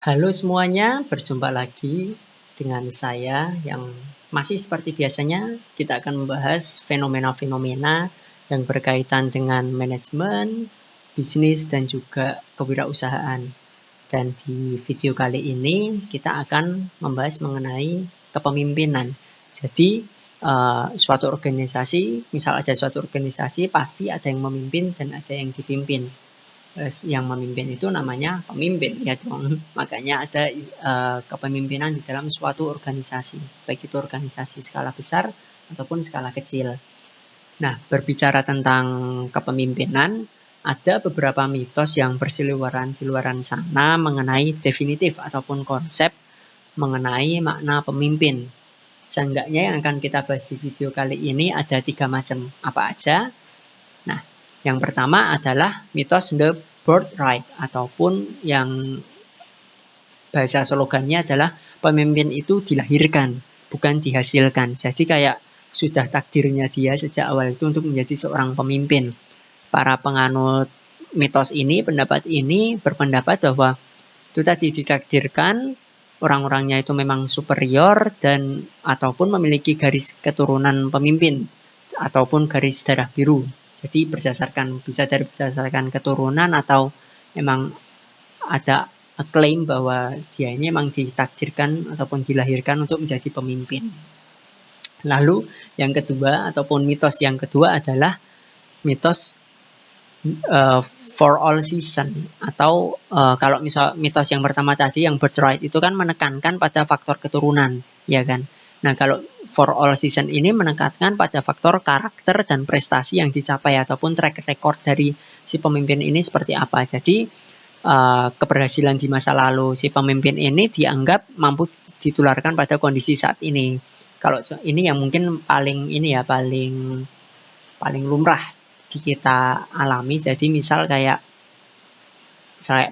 Halo semuanya, berjumpa lagi dengan saya yang masih seperti biasanya kita akan membahas fenomena-fenomena yang berkaitan dengan manajemen, bisnis, dan juga kewirausahaan. Dan di video kali ini kita akan membahas mengenai kepemimpinan. Jadi suatu organisasi, misal ada suatu organisasi pasti ada yang memimpin dan ada yang dipimpin. Yang memimpin itu namanya pemimpin ya dong. Makanya ada kepemimpinan di dalam suatu organisasi, baik itu organisasi skala besar ataupun skala kecil. Nah, berbicara tentang kepemimpinan, ada beberapa mitos yang berseliweran di luar sana mengenai definitif ataupun konsep mengenai makna pemimpin. Seenggaknya yang akan kita bahas di video kali ini ada 3 macam. Apa aja? Nah, yang pertama adalah mitos the birthright, ataupun yang bahasa slogannya adalah pemimpin itu dilahirkan, bukan dihasilkan. Jadi kayak sudah takdirnya dia sejak awal itu untuk menjadi seorang pemimpin. Para penganut mitos ini, pendapat ini berpendapat bahwa itu tadi ditakdirkan, orang-orangnya itu memang superior dan ataupun memiliki garis keturunan pemimpin ataupun garis darah biru. Jadi berdasarkan keturunan atau memang ada klaim bahwa dia ini memang ditakdirkan ataupun dilahirkan untuk menjadi pemimpin. Lalu yang kedua ataupun mitos yang kedua adalah mitos for all season, atau kalau misal mitos yang pertama tadi yang birthright itu kan menekankan pada faktor keturunan, ya kan. Nah, kalau for all season ini menekankan pada faktor karakter dan prestasi yang dicapai ataupun track record dari si pemimpin ini seperti apa. Jadi keberhasilan di masa lalu si pemimpin ini dianggap mampu ditularkan pada kondisi saat ini. Kalau ini yang mungkin paling lumrah di kita alami. Jadi misal kayak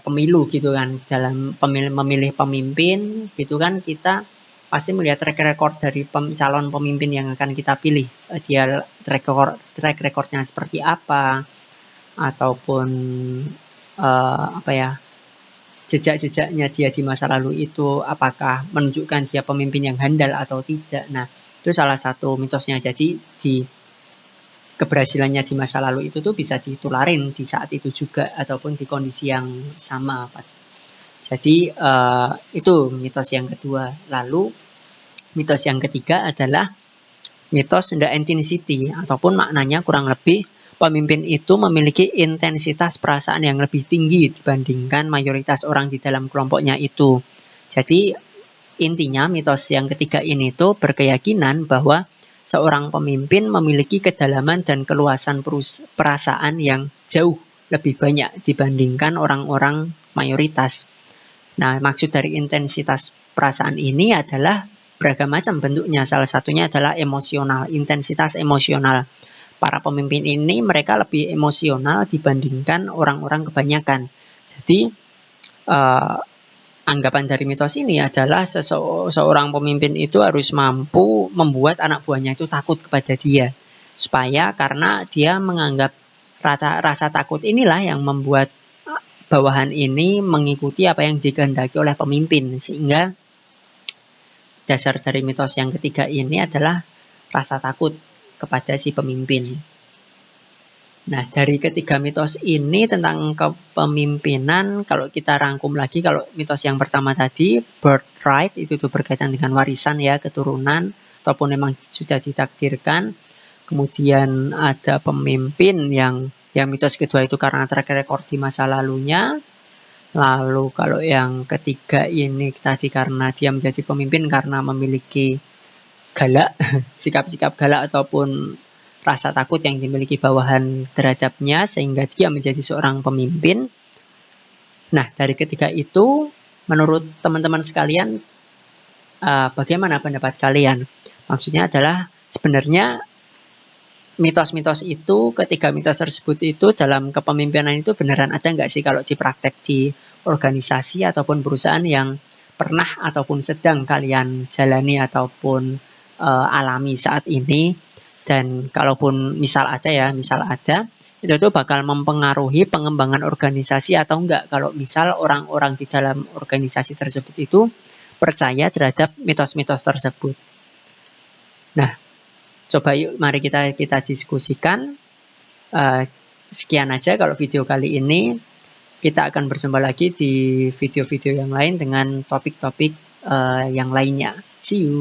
pemilu gitu kan, dalam memilih pemimpin gitu kan, kita pasti melihat track record dari calon pemimpin yang akan kita pilih. Dia track recordnya seperti apa, ataupun jejak-jejaknya dia di masa lalu itu apakah menunjukkan dia pemimpin yang handal atau tidak. Nah, itu salah satu mitosnya. Jadi di keberhasilannya di masa lalu itu tuh bisa ditularin di saat itu juga ataupun di kondisi yang sama. Jadi itu mitos yang kedua. Lalu mitos yang ketiga adalah mitos the intensity, ataupun maknanya kurang lebih pemimpin itu memiliki intensitas perasaan yang lebih tinggi dibandingkan mayoritas orang di dalam kelompoknya itu. Jadi intinya mitos yang ketiga ini tuh berkeyakinan bahwa seorang pemimpin memiliki kedalaman dan keluasan perasaan yang jauh lebih banyak dibandingkan orang-orang mayoritas. Nah, maksud dari intensitas perasaan ini adalah beragam macam bentuknya. Salah satunya adalah emosional, intensitas emosional. Para pemimpin ini mereka lebih emosional dibandingkan orang-orang kebanyakan. Jadi anggapan dari mitos ini adalah seorang pemimpin itu harus mampu membuat anak buahnya itu takut kepada dia. Karena dia menganggap rasa takut inilah yang membuat bawahan ini mengikuti apa yang dikehendaki oleh pemimpin. Sehingga dasar dari mitos yang ketiga ini adalah rasa takut kepada si pemimpin. Nah, dari ketiga mitos ini tentang kepemimpinan, kalau kita rangkum lagi, kalau mitos yang pertama tadi, birthright, itu tuh berkaitan dengan warisan ya, keturunan, ataupun memang sudah ditakdirkan. Kemudian ada pemimpin yang mitos kedua itu karena track record di masa lalunya. Lalu kalau yang ketiga ini tadi karena dia menjadi pemimpin karena memiliki galak, sikap-sikap galak ataupun rasa takut yang dimiliki bawahan terhadapnya sehingga dia menjadi seorang pemimpin. Nah, dari ketiga itu, menurut teman-teman sekalian, bagaimana pendapat kalian? Maksudnya adalah sebenarnya mitos-mitos itu, ketiga mitos tersebut itu dalam kepemimpinan itu beneran ada nggak sih kalau dipraktek di organisasi ataupun perusahaan yang pernah ataupun sedang kalian jalani ataupun alami saat ini? Dan kalaupun misal ada, itu tuh bakal mempengaruhi pengembangan organisasi atau enggak. Kalau misal orang-orang di dalam organisasi tersebut itu percaya terhadap mitos-mitos tersebut. Nah, coba yuk mari kita diskusikan. Sekian aja kalau video kali ini. Kita akan berjumpa lagi di video-video yang lain dengan topik-topik yang lainnya. See you.